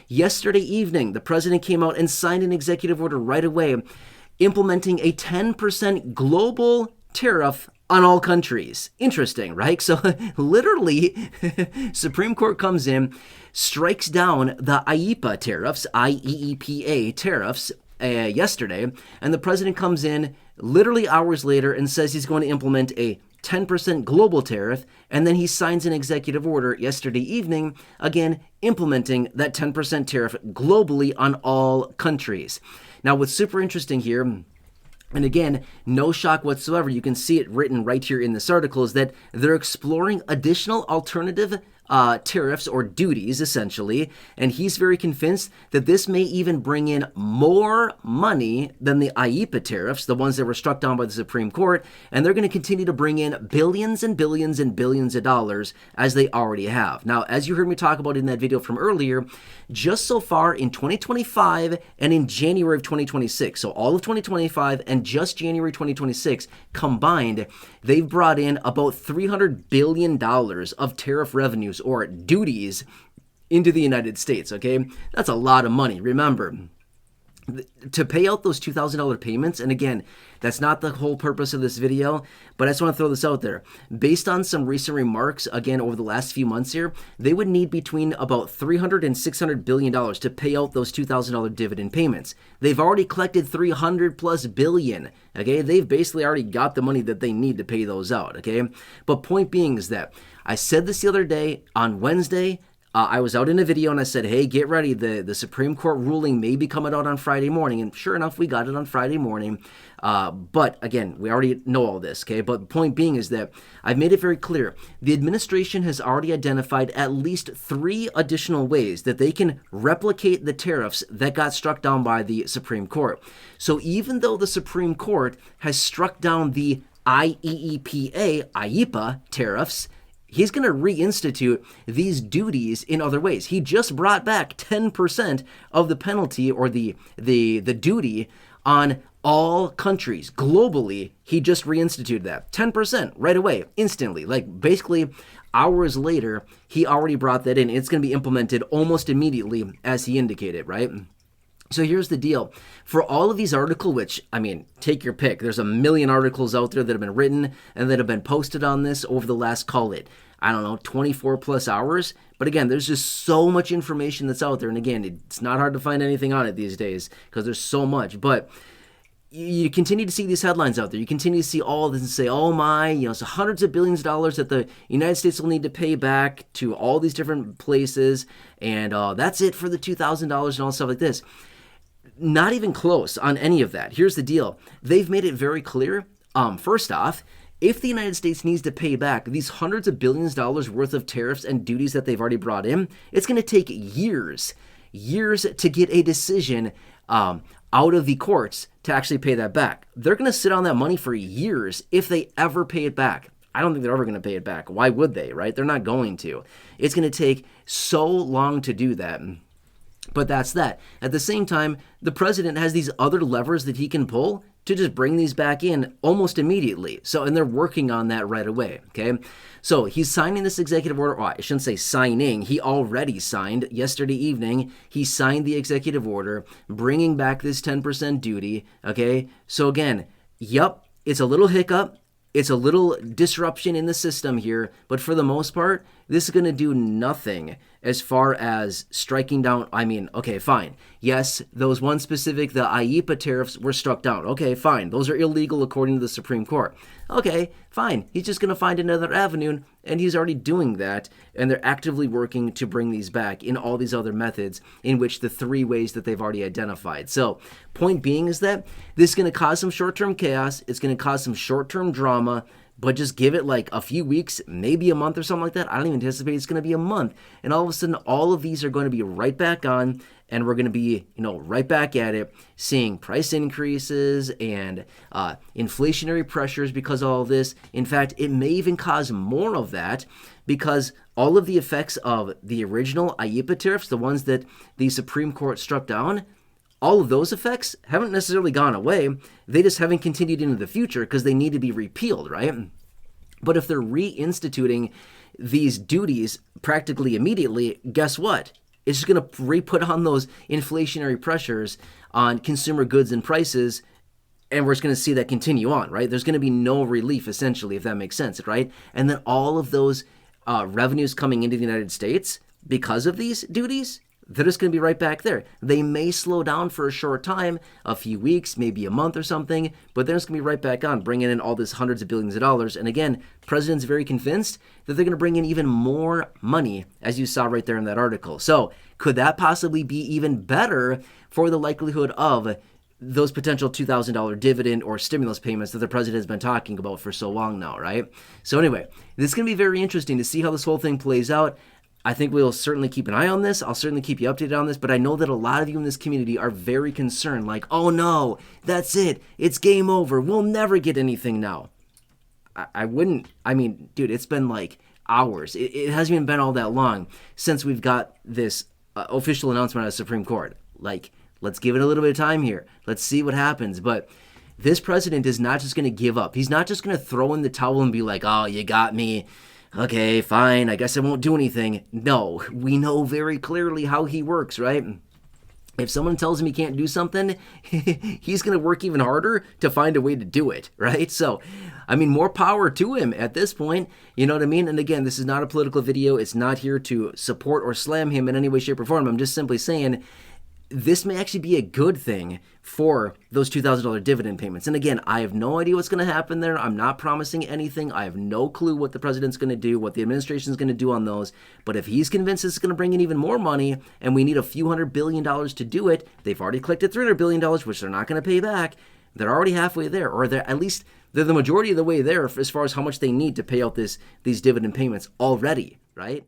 Yesterday evening, the president came out and signed an executive order right away implementing a 10% global tariff on all countries. Interesting, right? So literally, Supreme Court comes in, strikes down the IEEPA tariffs, IEEPA tariffs, yesterday, and the president comes in literally hours later and says he's going to implement a 10% global tariff, and then he signs an executive order yesterday evening, again, implementing that 10% tariff globally on all countries. Now, what's super interesting here, and again, no shock whatsoever, you can see it written right here in this article, is that they're exploring additional alternative tariffs or duties, essentially, and he's very convinced that this may even bring in more money than the IEEPA tariffs, the ones that were struck down by the Supreme Court, and they're going to continue to bring in billions and billions and billions of dollars as they already have. Now, as you heard me talk about in that video from earlier, just so far in 2025 and in January of 2026, so all of 2025 and just January 2026 combined, they've brought in about $300 billion of tariff revenues or duties into the United States, okay? That's a lot of money. Remember, to pay out those $2,000 payments, and again, that's not the whole purpose of this video, but I just want to throw this out there. Based on some recent remarks, again, over the last few months here, they would need between about $300 and $600 billion to pay out those $2,000 dividend payments. They've already collected $300 plus billion, okay? They've basically already got the money that they need to pay those out, okay? But point being is that I said this the other day on Wednesday. I was out in a video and I said, hey, get ready. The Supreme Court ruling may be coming out on Friday morning. And sure enough, we got it on Friday morning. But again, we already know all this, okay? But the point being is that I've made it very clear. The administration has already identified at least 3 additional ways that they can replicate the tariffs that got struck down by the Supreme Court. So even though the Supreme Court has struck down the IEEPA tariffs, he's going to reinstitute these duties in other ways. He just brought back 10% of the penalty or the duty on all countries globally. He just reinstituted that 10% right away, instantly. Like basically hours later, he already brought that in. It's going to be implemented almost immediately as he indicated, right? So here's the deal. For all of these articles, which, I mean, take your pick. There's a million articles out there that have been written and that have been posted on this over the last, call it, I don't know, 24 plus hours. But again, there's just so much information that's out there. And again, it's not hard to find anything on it these days because there's so much. But you continue to see these headlines out there. You continue to see all this and say, oh my, so hundreds of billions of dollars that the United States will need to pay back to all these different places. And that's it for the $2,000 and all stuff like this. Not even close on any of that. Here's the deal. They've made it very clear. First off, if the United States needs to pay back these hundreds of billions of dollars worth of tariffs and duties that they've already brought in, it's going to take years to get a decision out of the courts to actually pay that back. They're going to sit on that money for years if they ever pay it back. I don't think they're ever going to pay it back. Why would they, right? They're not going to. It's going to take so long to do that. But that's that. At the same time, the president has these other levers that he can pull to just bring these back in almost immediately. So, and they're working on that right away, okay? So he's signing this executive order. Well, I shouldn't say signing. He already signed yesterday evening. He signed the executive order bringing back this 10% duty, okay? So again, yep, it's a little hiccup. It's a little disruption in the system here, but for the most part, this is going to do nothing as far as striking down. I mean, okay, fine. Yes, those one specific, the IEEPA tariffs were struck down. Okay, fine. Those are illegal according to the Supreme Court. Okay, fine. He's just going to find another avenue, and he's already doing that, and they're actively working to bring these back in all these other methods in which the 3 ways that they've already identified. So, point being is that this is going to cause some short-term chaos. It's going to cause some short-term drama, but just give it like a few weeks, maybe a month or something like that. I don't even anticipate it's going to be a month. And all of a sudden, all of these are going to be right back on, and we're going to be, right back at it, seeing price increases and inflationary pressures because of all this. In fact, it may even cause more of that because all of the effects of the original IEEPA tariffs, the ones that the Supreme Court struck down, all of those effects haven't necessarily gone away. They just haven't continued into the future because they need to be repealed, right? But if they're reinstituting these duties practically immediately, guess what? it's just going to re-put on those inflationary pressures on consumer goods and prices, and we're just going to see that continue on, right? There's going to be no relief, essentially, if that makes sense, right? And then all of those revenues coming into the United States because of these duties, they're just going to be right back there. They may slow down for a short time, a few weeks, maybe a month or something, but they're just going to be right back on, bringing in all this hundreds of billions of dollars. And again, President's very convinced that they're going to bring in even more money, as you saw right there in that article. So could that possibly be even better for the likelihood of those potential $2,000 dividend or stimulus payments that the president has been talking about for so long now, right? So anyway, this is going to be very interesting to see how this whole thing plays out. I think we'll certainly keep an eye on this. I'll certainly keep you updated on this, but I know that a lot of you in this community are very concerned, like, oh no, that's it. It's game over. We'll never get anything now. I mean, dude, it's been like hours. It hasn't even been all that long since we've got this official announcement out of the Supreme Court. Like, let's give it a little bit of time here. Let's see what happens. But this president is not just going to give up. He's not just going to throw in the towel and be like, oh, you got me. Okay, fine, I guess I won't do anything. No, we know very clearly how he works, right? If someone tells him he can't do something, he's going to work even harder to find a way to do it, right? So, I mean, more power to him at this point, you know what I mean? And again, this is not a political video. It's not here to support or slam him in any way, shape, or form. I'm just simply saying this may actually be a good thing for those $2,000 dividend payments. And again, I have no idea what's going to happen there. I'm not promising anything. I have no clue what the president's going to do, what the administration is going to do on those. But if he's convinced it's going to bring in even more money and we need a few $100 billion to do it, they've already collected $300 billion, which they're not going to pay back. They're already halfway there, or they're at least they're the majority of the way there as far as how much they need to pay out these dividend payments already, right?